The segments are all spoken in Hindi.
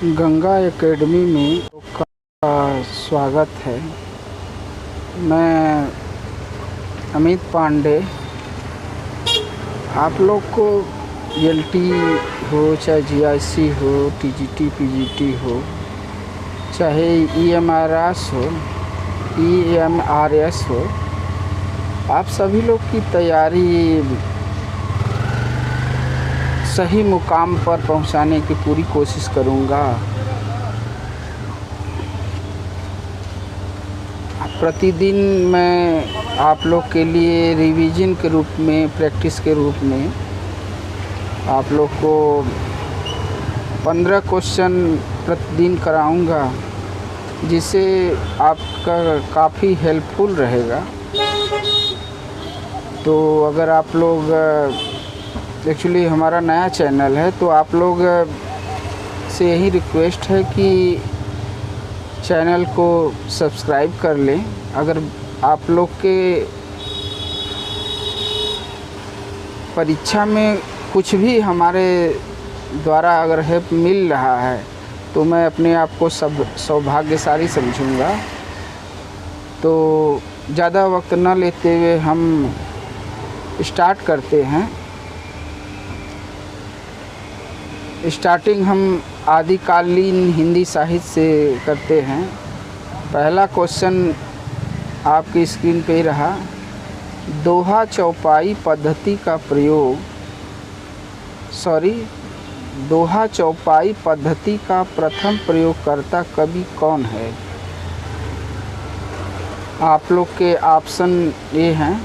गंगा एकेडमी में आपका स्वागत है। मैं अमित पांडे आप लोग को एलटी हो चाहे जीआईसी हो, टीजीटी पीजीटी हो, चाहे ईएमआरएस हो, ईएमआरएस हो, आप सभी लोग की तैयारी सही मुकाम पर पहुंचाने की पूरी कोशिश करूंगा। प्रतिदिन मैं आप लोग के लिए रिवीजन के रूप में, प्रैक्टिस के रूप में आप लोग को 15 क्वेश्चन प्रतिदिन कराऊंगा, जिससे आपका काफ़ी हेल्पफुल रहेगा। तो अगर आप लोग एक्चुअली हमारा नया चैनल है, तो आप लोग से यही रिक्वेस्ट है कि चैनल को सब्सक्राइब कर लें। अगर आप लोग के परीक्षा में कुछ भी हमारे द्वारा अगर हेल्प मिल रहा है, तो मैं अपने आप को सौभाग्यशाली समझूंगा। तो ज़्यादा वक्त न लेते हुए हम स्टार्ट करते हैं। स्टार्टिंग हम आदिकालीन हिंदी साहित्य से करते हैं। पहला क्वेश्चन आपकी स्क्रीन पे ही रहा। दोहा चौपाई पद्धति का प्रयोग दोहा चौपाई पद्धति का प्रथम प्रयोगकर्ता कवि कौन है? आप लोग के ऑप्शन ये हैं: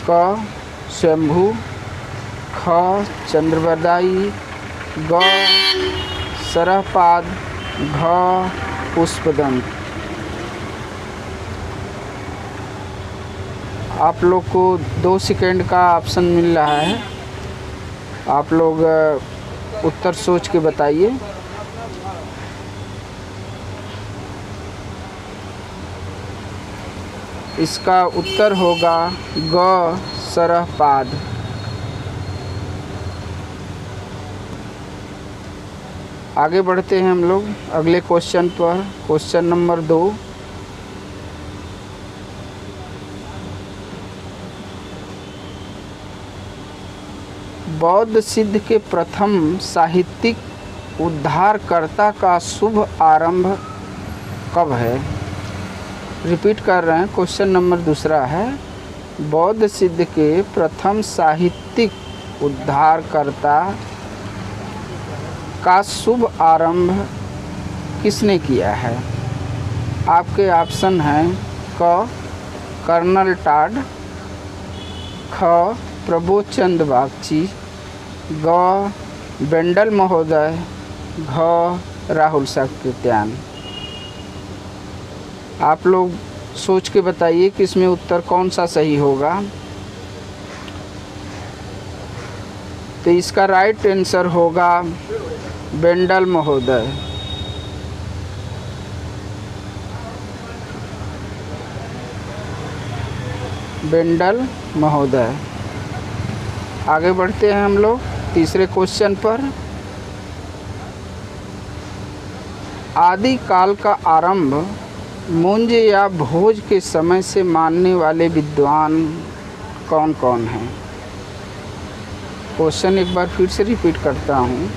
क शंभु, ख चंद्रबरदाई, ग सरहपाद, घ पुष्पदंत। आप लोग को 2 सेकंड का ऑप्शन मिल रहा है। आप लोग उत्तर सोच के बताइए। इसका उत्तर होगा ग सरहपाद। आगे बढ़ते हैं हम लोग अगले क्वेश्चन पर। Question number 2। बौद्ध सिद्ध के प्रथम साहित्यिक उद्धारकर्ता का शुभ आरंभ कब है? रिपीट कर रहे हैं, क्वेश्चन नंबर 2 है। बौद्ध सिद्ध के प्रथम साहित्यिक उद्धारकर्ता का शुभ आरंभ किसने किया है? आपके ऑप्शन हैं: क कर्नल टाड, ख प्रबोधचंद बागची, ग बेंडल महोदय, घ राहुल साकृत्यायन। आप लोग सोच के बताइए कि इसमें उत्तर कौन सा सही होगा। तो इसका राइट आंसर होगा बेंडल महोदय। बेंडल महोदय। आगे बढ़ते हैं हम लोग तीसरे क्वेश्चन पर। आदि काल का आरंभ मुंज या भोज के समय से मानने वाले विद्वान कौन कौन हैं? क्वेश्चन एक बार फिर से रिपीट करता हूँ।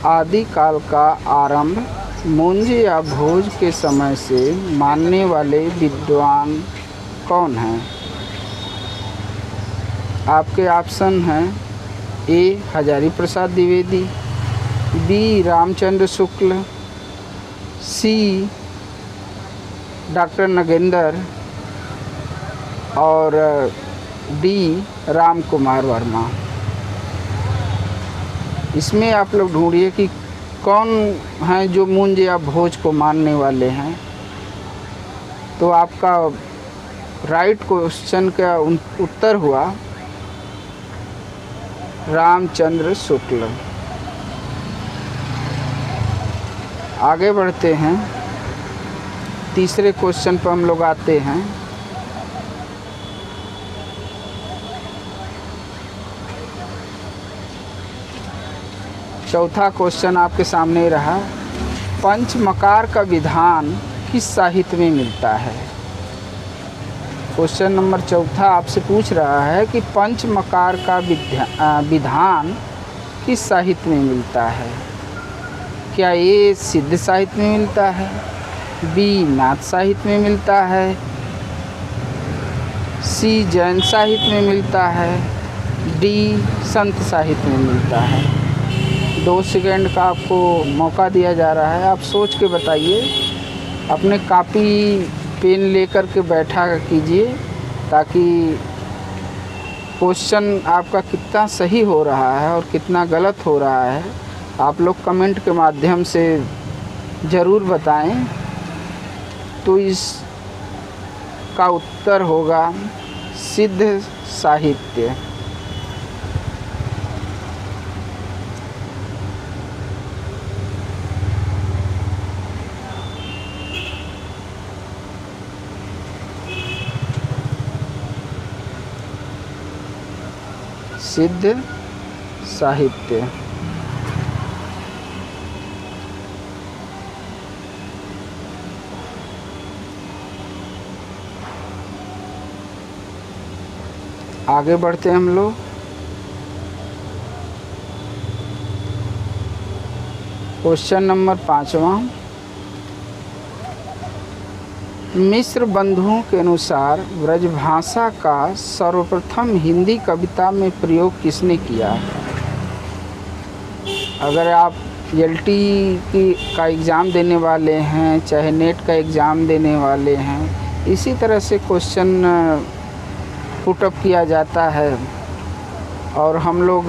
आदि काल का आरंभ मुंज या भोज के समय से मानने वाले विद्वान कौन हैं? आपके ऑप्शन हैं: ए हजारी प्रसाद द्विवेदी, बी रामचंद्र शुक्ल, सी डॉक्टर नगेंद्र और डी राम कुमार वर्मा। इसमें आप लोग ढूंढिए कि कौन हैं जो मुंज या भोज को मानने वाले हैं। तो आपका राइट क्वेश्चन का उत्तर हुआ रामचंद्र शुक्ल। आगे बढ़ते हैं तीसरे क्वेश्चन पर हम लोग आते हैं। चौथा क्वेश्चन आपके सामने रहा, पंचमकार का विधान किस साहित्य में मिलता है। क्वेश्चन नंबर चौथा आपसे पूछ रहा है कि पंचमकार का विधान किस साहित्य में मिलता है। क्या ए सिद्ध साहित्य में मिलता है, बी नाथ साहित्य में मिलता है, सी जैन साहित्य में मिलता है, डी संत साहित्य में मिलता है। 2 सेकंड का आपको मौका दिया जा रहा है, आप सोच के बताइए। अपने कॉपी पेन लेकर के बैठा कीजिए ताकि क्वेश्चन आपका कितना सही हो रहा है और कितना गलत हो रहा है आप लोग कमेंट के माध्यम से ज़रूर बताएं। तो इस का उत्तर होगा सिद्ध साहित्य। सिद्ध साहित्य। आगे बढ़ते हैं हम लोग। क्वेश्चन नंबर 5वां, मिश्र बंधुओं के अनुसार ब्रजभाषा का सर्वप्रथम हिंदी कविता में प्रयोग किसने किया। अगर आप एलटी का एग्ज़ाम देने वाले हैं, चाहे नेट का एग्ज़ाम देने वाले हैं, इसी तरह से क्वेश्चन पुटअप किया जाता है और हम लोग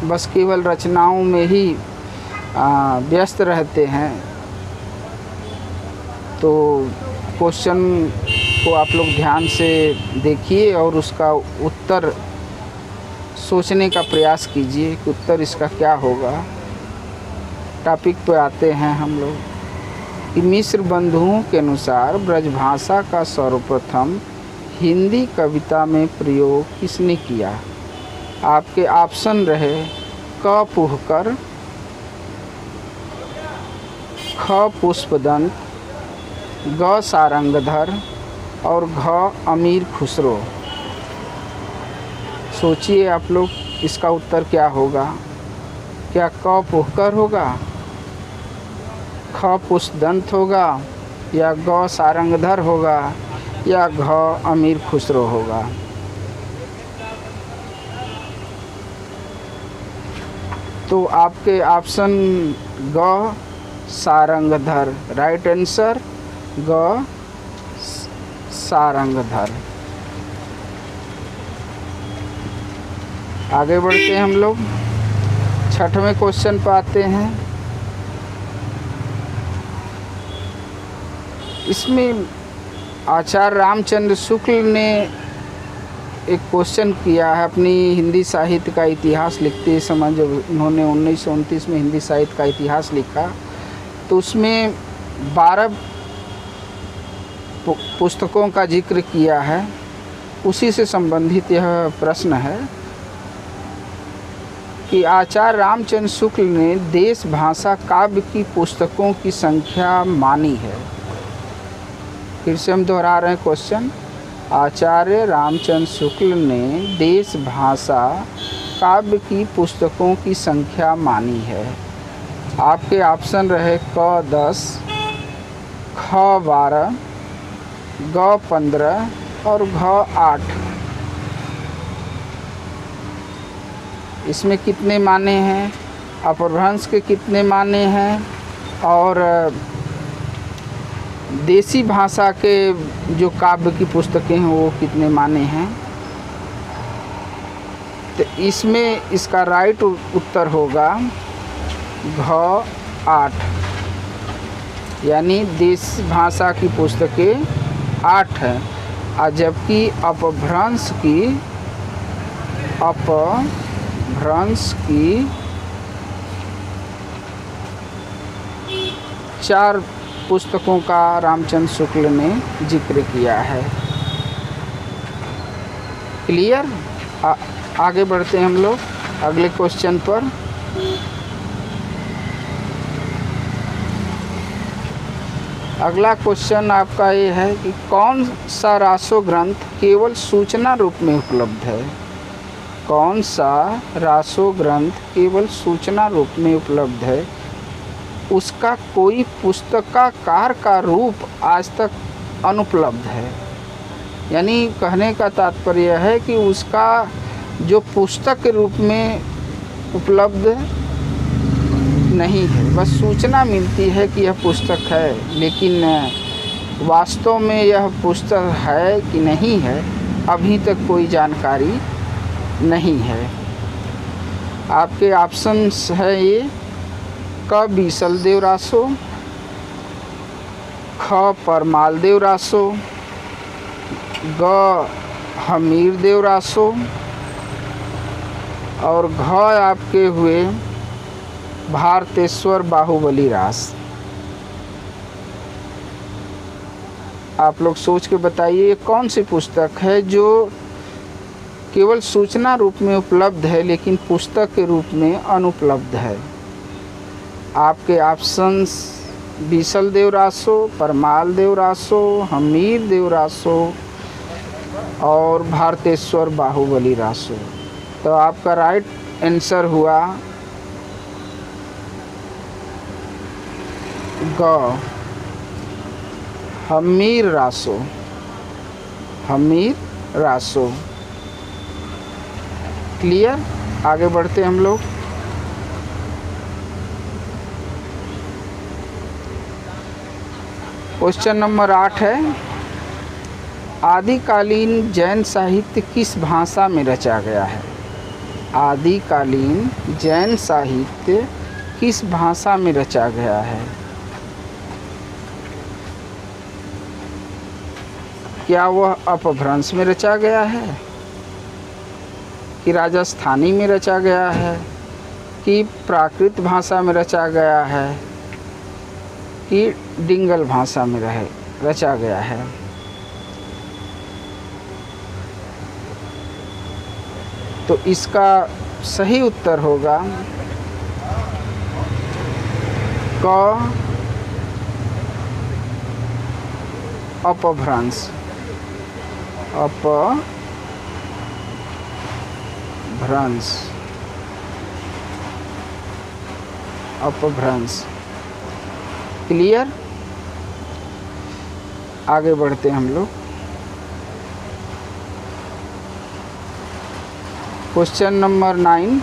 बस केवल रचनाओं में ही व्यस्त रहते हैं। तो क्वेश्चन को आप लोग ध्यान से देखिए और उसका उत्तर सोचने का प्रयास कीजिए कि उत्तर इसका क्या होगा। टॉपिक पे आते हैं हम लोग कि मिश्र बंधुओं के अनुसार ब्रजभाषा का सर्वप्रथम हिंदी कविता में प्रयोग किसने किया। आपके ऑप्शन रहे क पुहकर, ख पुष्पदंत, ग सारंगधर और घ अमीर खुसरो। सोचिए आप लोग इसका उत्तर क्या होगा। क्या क पुहकर होगा, ख पुष्पदंत होगा, या ग सारंगधर होगा, या घ अमीर खुसरो होगा। तो आपके ऑप्शन ग सारंगधर, राइट आंसर ग सारंगधर। आगे बढ़ते हैं हम लोग। 6वें क्वेश्चन पर आते हैं। इसमें आचार्य रामचंद्र शुक्ल ने एक क्वेश्चन किया है अपनी हिंदी साहित्य का इतिहास लिखते समय। जब उन्होंने 1929 में हिंदी साहित्य का इतिहास लिखा तो उसमें 12 पुस्तकों का जिक्र किया है। उसी से संबंधित यह प्रश्न है कि आचार्य रामचंद्र शुक्ल ने देश भाषा काव्य की पुस्तकों की संख्या मानी है। फिर से हम दोहरा रहे हैं क्वेश्चन। आचार्य रामचंद्र शुक्ल ने देश भाषा काव्य की पुस्तकों की संख्या मानी है। आपके ऑप्शन रहे क 10, ख 12, ग 15 और घ 8। इसमें कितने माने हैं, अपभ्रंश के कितने माने हैं और देसी भाषा के जो काव्य की पुस्तकें हैं वो कितने माने हैं। तो इसमें इसका राइट उत्तर होगा घ 8, यानी देसी भाषा की पुस्तकें 8 हैं, और जबकि अपभ्रंश की 4 पुस्तकों का रामचंद्र शुक्ल ने जिक्र किया है। क्लियर। आगे बढ़ते हैं हम लोग अगले क्वेश्चन पर। अगला क्वेश्चन आपका ये है कि कौन सा रासो ग्रंथ केवल सूचना रूप में उपलब्ध है? कौन सा रासो ग्रंथ केवल सूचना रूप में उपलब्ध है, उसका कोई पुस्तकाकार का रूप आज तक अनुपलब्ध है। यानी कहने का तात्पर्य है कि उसका जो पुस्तक के रूप में उपलब्ध नहीं है, बस सूचना मिलती है कि यह पुस्तक है, लेकिन वास्तव में यह पुस्तक है कि नहीं है अभी तक कोई जानकारी नहीं है। आपके ऑप्शंस है ये क बीसलदेव रासो, ख परमालदेव रासो, ग हमीरदेव रासो और घ आपके हुए भारतेश्वर बाहुबली रास। आप लोग सोच के बताइए कौन सी पुस्तक है जो केवल सूचना रूप में उपलब्ध है लेकिन पुस्तक के रूप में अनुपलब्ध है। आपके ऑप्शंस बीसलदेव रासो, परमालदेव रासो, हमीरदेव रासो और भारतेश्वर बाहुबली रासो। तो आपका राइट आंसर हुआ ग हमीर रासो। हमीर रासो। क्लियर? आगे बढ़ते हम लोग। क्वेश्चन नंबर 8 है, आदिकालीन जैन साहित्य किस भाषा में रचा गया है? आदिकालीन जैन साहित्य किस भाषा में रचा गया है? क्या वह अपभ्रंश में रचा गया है, कि राजस्थानी में रचा गया है, कि प्राकृत भाषा में रचा गया है, कि डिंगल भाषा में रचा गया है? तो इसका सही उत्तर होगा क अपभ्रंश। अपभ्रंश। क्लियर? आगे बढ़ते हैं हम लोग। क्वेश्चन नंबर 9,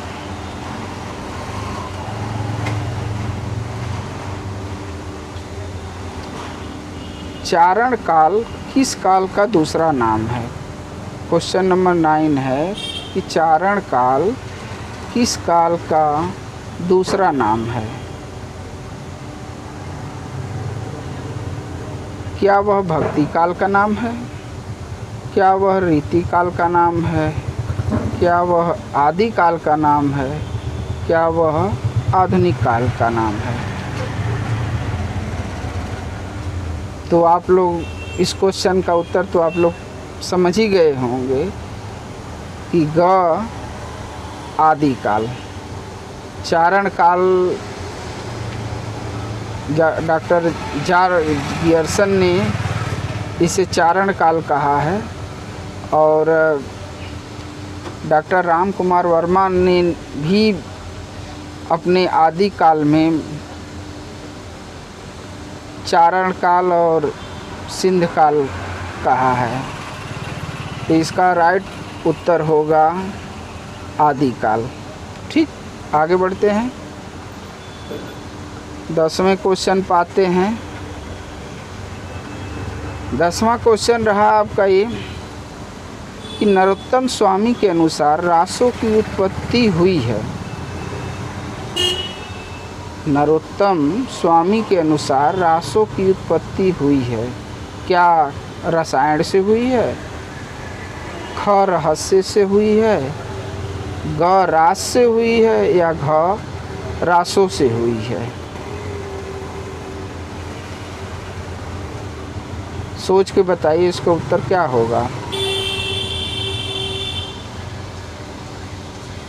चारण काल किस काल का दूसरा नाम है? क्वेश्चन नंबर 9 है कि चारण काल किस काल का दूसरा नाम है? क्या वह भक्ति काल का नाम है? क्या वह रीति काल का नाम है? क्या वह आदि काल का नाम है? क्या वह आधुनिक काल का नाम है? तो आप लोग इस क्वेश्चन का उत्तर तो आप लोग समझ ही गए होंगे कि ग आदि काल। चारण काल डॉक्टर जार गियर्सन ने इसे चारण काल कहा है और डॉक्टर राम कुमार वर्मा ने भी अपने आदि काल में चारण काल और सिंध काल कहा है। तो इसका राइट उत्तर होगा आदि काल। ठीक, आगे बढ़ते हैं। 10वें क्वेश्चन पाते हैं। 10वां क्वेश्चन रहा आपका ये कि नरोत्तम स्वामी के अनुसार रासों की उत्पत्ति हुई है। नरोत्तम स्वामी के अनुसार रासों की उत्पत्ति हुई है। क्या रसायन से हुई है, ख रहस्य से हुई है, ग रास से हुई है या घ रासों से हुई है? सोच के बताइए इसका उत्तर क्या होगा।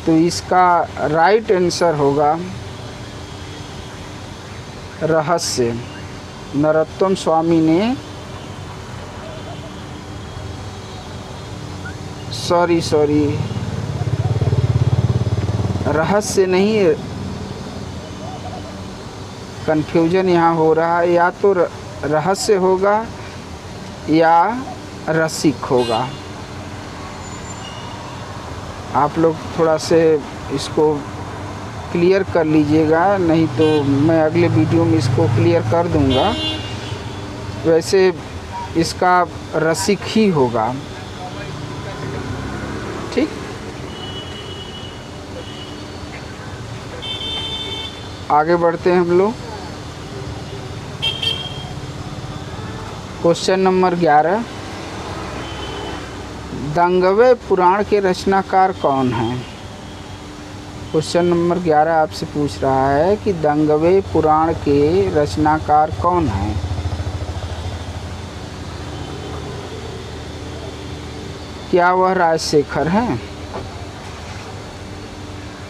तो इसका राइट आंसर होगा रहस्य। नरोत्तम स्वामी ने सॉरी रहस्य नहीं, कन्फ्यूजन यहाँ हो रहा है, या तो रहस्य होगा या रसिक होगा। आप लोग थोड़ा से इसको क्लियर कर लीजिएगा, नहीं तो मैं अगले वीडियो में इसको क्लियर कर दूंगा। वैसे इसका रसिक ही होगा। ठीक, आगे बढ़ते हैं हम लोग। क्वेश्चन नंबर 11, दंगवे पुराण के रचनाकार कौन हैं? क्वेश्चन नंबर 11 आपसे पूछ रहा है कि दंगवे पुराण के रचनाकार कौन हैं? क्या वह राजशेखर हैं,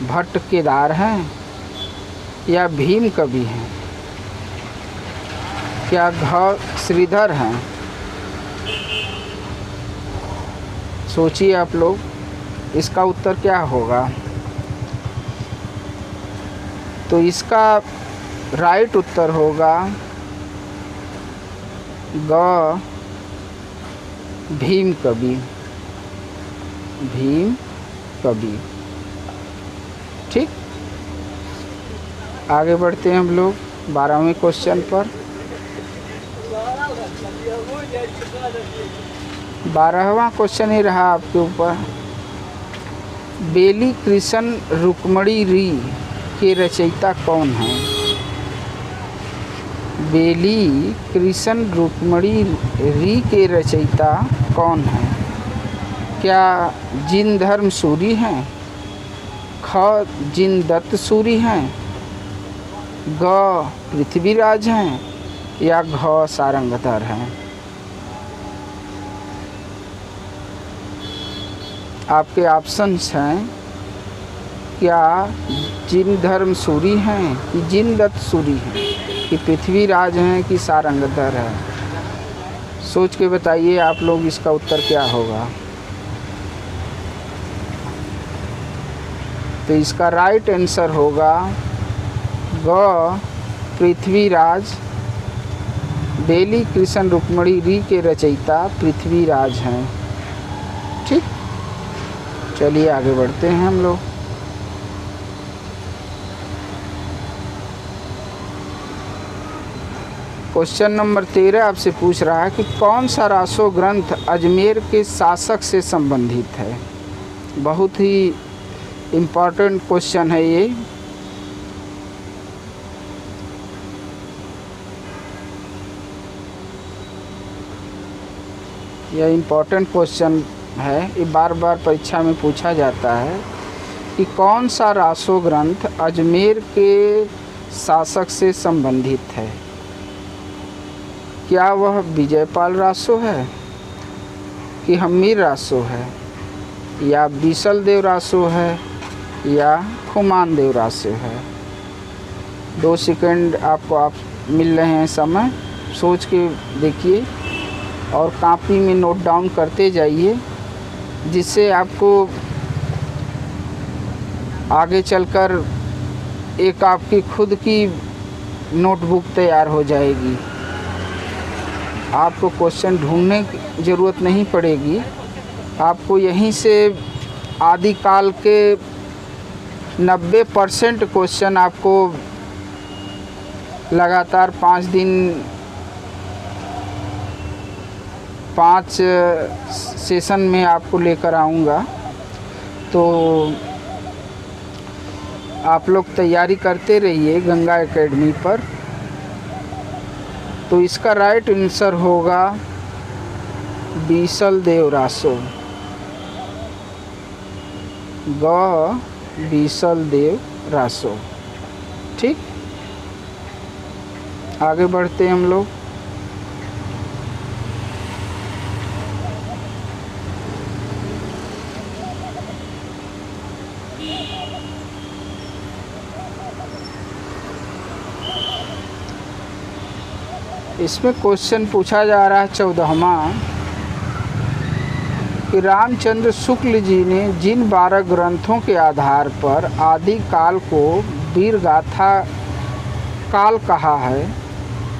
भट्ट केदार हैं, या भीम कवि हैं, क्या घ श्रीधर हैं? सोचिए आप लोग, इसका उत्तर क्या होगा? तो इसका राइट उत्तर होगा ग भीम कवि। भीम कवि। ठीक, आगे बढ़ते हैं हम लोग 12वें क्वेश्चन पर। 12वां क्वेश्चन ही रहा आपके ऊपर। बेली कृष्ण रुक्मणी री के रचयिता कौन हैं? बेली कृष्ण रुक्मणी री के रचयिता कौन हैं? क्या जिन धर्म सूरी हैं, ख जिन दत्त सूरी हैं, ग पृथ्वीराज हैं, या घ सारंगधर हैं? आपके ऑप्शंस हैं, क्या जिन धर्म सूरी हैं, कि जिन दत्त सूरी हैं, कि पृथ्वीराज हैं, कि सारंगधर हैं? सोच के बताइए आप लोग, इसका उत्तर क्या होगा? तो इसका राइट आंसर होगा ग पृथ्वीराज। बेली कृष्ण रुक्मणी री के रचयिता पृथ्वीराज हैं। ठीक, चलिए आगे बढ़ते हैं हम लोग। क्वेश्चन नंबर 13 आपसे पूछ रहा है कि कौन सा रासो ग्रंथ अजमेर के शासक से संबंधित है? बहुत ही इम्पॉर्टेंट क्वेश्चन है ये। यह इम्पॉर्टेंट क्वेश्चन है, ये बार बार परीक्षा में पूछा जाता है कि कौन सा रासो ग्रंथ अजमेर के शासक से संबंधित है? क्या वह विजयपाल रासो है, कि हम्मीर रासो है, या बीसल देव रासो है, या खुमान देव रासो है? 2 सेकंड आपको मिल रहे हैं समय, सोच के देखिए और कॉपी में नोट डाउन करते जाइए, जिससे आपको आगे चलकर एक आपकी खुद की नोटबुक तैयार हो जाएगी। आपको क्वेश्चन ढूंढने की ज़रूरत नहीं पड़ेगी, आपको यहीं से आदिकाल के 90% क्वेश्चन आपको लगातार 5 दिन 5 सेशन में आपको लेकर आऊँगा। तो आप लोग तैयारी करते रहिए गंगा एकेडमी पर। तो इसका राइट आंसर होगा बीसल देव रासो। ग बीसल देव रासो। ठीक, आगे बढ़ते हैं हम लोग। इसमें क्वेश्चन पूछा जा रहा है 14वां कि रामचंद्र शुक्ल जी ने जिन 12 ग्रंथों के आधार पर आदि काल को वीर गाथा काल कहा है,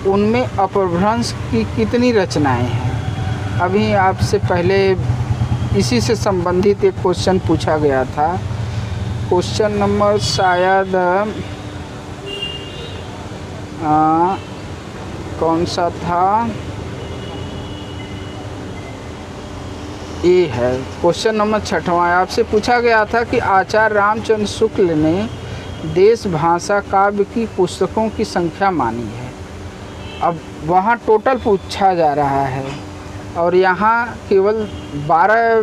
उनमें अपभ्रंश की कितनी रचनाएं हैं। अभी आपसे पहले इसी से संबंधित एक क्वेश्चन पूछा गया था। क्वेश्चन नंबर शायद कौन सा था, ये है क्वेश्चन नंबर 6वां। आपसे पूछा गया था कि आचार्य रामचंद्र शुक्ल ने देश भाषा काव्य की पुस्तकों की संख्या मानी है। अब वहाँ टोटल पूछा जा रहा है और यहाँ केवल 12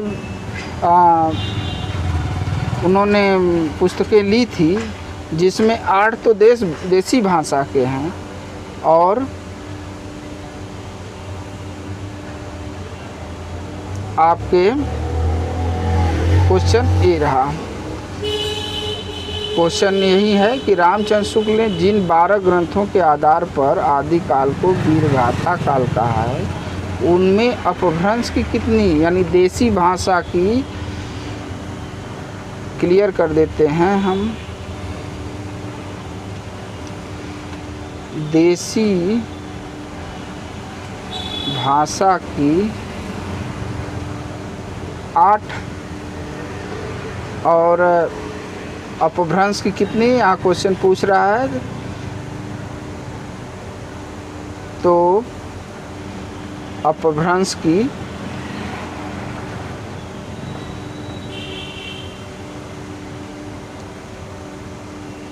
उन्होंने पुस्तकें ली थी, जिसमें 8 तो देसी भाषा के हैं और आपके क्वेश्चन ये रहा। क्वेश्चन यही है कि रामचंद्र शुक्ल ने जिन 12 ग्रंथों के आधार पर आदि काल को वीर गाथा काल कहा है, उनमें अपभ्रंश की कितनी, यानी देसी भाषा की क्लियर कर देते हैं हम। देसी भाषा की 8 और अपभ्रंश की कितनी, यहाँ क्वेश्चन पूछ रहा है। तो अपभ्रंश की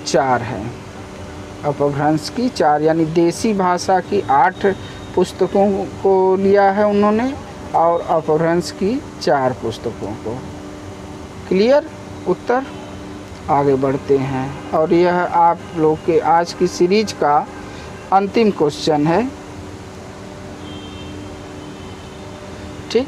4 है। अपभ्रंश की 4, यानी देसी भाषा की 8 पुस्तकों को लिया है उन्होंने और अपभ्रंश की 4 पुस्तकों को। क्लियर उत्तर। आगे बढ़ते हैं और यह आप लोग के आज की सीरीज का अंतिम क्वेश्चन है। ठीक,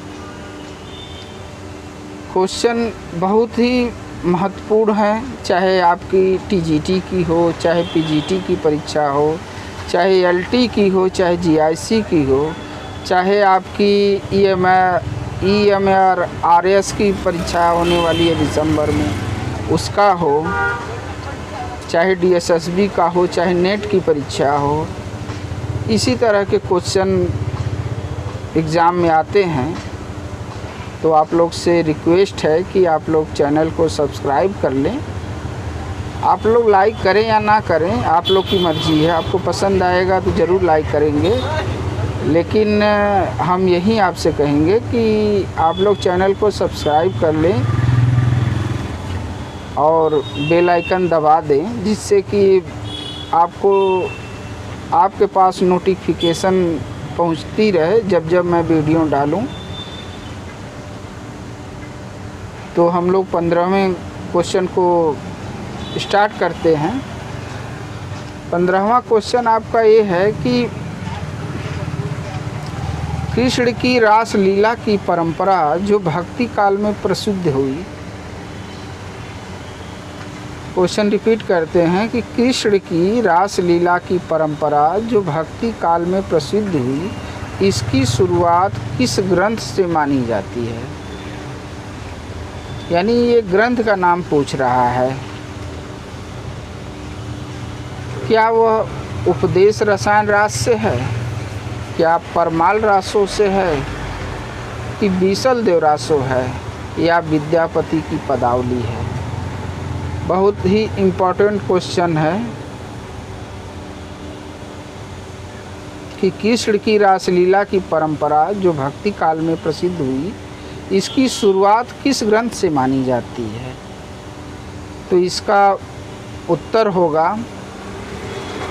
क्वेश्चन बहुत ही महत्वपूर्ण है, चाहे आपकी टीजीटी की हो, चाहे पीजीटी की परीक्षा हो, चाहे एलटी की हो, चाहे जीआईसी की हो, चाहे आपकी ईएमआर आरएस की परीक्षा होने वाली है दिसंबर में, उसका हो, चाहे डीएसएसबी का हो, चाहे नेट की परीक्षा हो, इसी तरह के क्वेश्चन एग्ज़ाम में आते हैं। तो आप लोग से रिक्वेस्ट है कि आप लोग चैनल को सब्सक्राइब कर लें। आप लोग लाइक करें या ना करें, आप लोग की मर्ज़ी है। आपको पसंद आएगा तो ज़रूर लाइक करेंगे, लेकिन हम यही आपसे कहेंगे कि आप लोग चैनल को सब्सक्राइब कर लें और बेल आइकन दबा दें, जिससे कि आपके पास नोटिफिकेशन पहुंचती रहे जब जब मैं वीडियो डालूं। तो हम लोग 15वें क्वेश्चन को स्टार्ट करते हैं। 15वां क्वेश्चन आपका ये है कि कृष्ण की रास लीला की परंपरा जो भक्ति काल में प्रसिद्ध हुई। क्वेश्चन रिपीट करते हैं कि कृष्ण की रास लीला की परंपरा जो भक्ति काल में प्रसिद्ध हुई, इसकी शुरुआत किस ग्रंथ से मानी जाती है। यानी ये ग्रंथ का नाम पूछ रहा है। क्या वह उपदेश रसायन रास से है, क्या परमाल रासों से है, कि बीसल देव रासो है, या विद्यापति की पदावली है। बहुत ही इम्पोर्टेंट क्वेश्चन है कि कृष्ण की रासलीला की परंपरा जो भक्ति काल में प्रसिद्ध हुई, इसकी शुरुआत किस ग्रंथ से मानी जाती है। तो इसका उत्तर होगा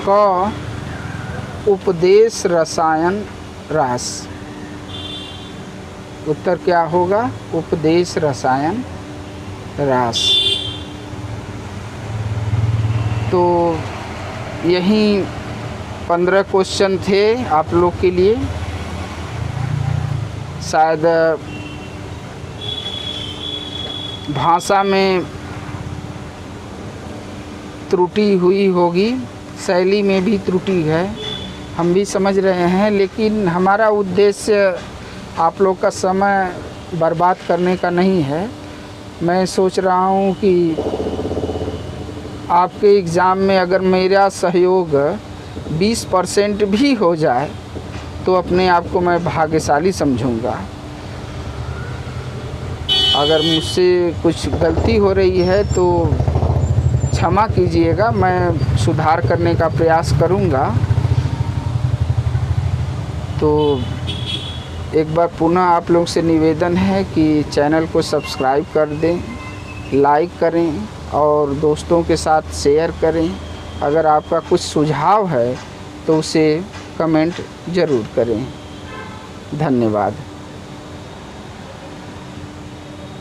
क उपदेश रसायन रास। उत्तर क्या होगा, उपदेश रसायन रास। तो यही 15 क्वेश्चन थे आप लोग के लिए। शायद भाषा में त्रुटि हुई होगी, शैली में भी त्रुटि है, हम भी समझ रहे हैं, लेकिन हमारा उद्देश्य आप लोग का समय बर्बाद करने का नहीं है। मैं सोच रहा हूँ कि आपके एग्ज़ाम में अगर मेरा सहयोग 20% भी हो जाए तो अपने आप को मैं भाग्यशाली समझूंगा। अगर मुझसे कुछ गलती हो रही है तो क्षमा कीजिएगा, मैं सुधार करने का प्रयास करूंगा। तो एक बार पुनः आप लोग से निवेदन है कि चैनल को सब्सक्राइब कर दें, लाइक करें और दोस्तों के साथ शेयर करें। अगर आपका कुछ सुझाव है तो उसे कमेंट ज़रूर करें। धन्यवाद।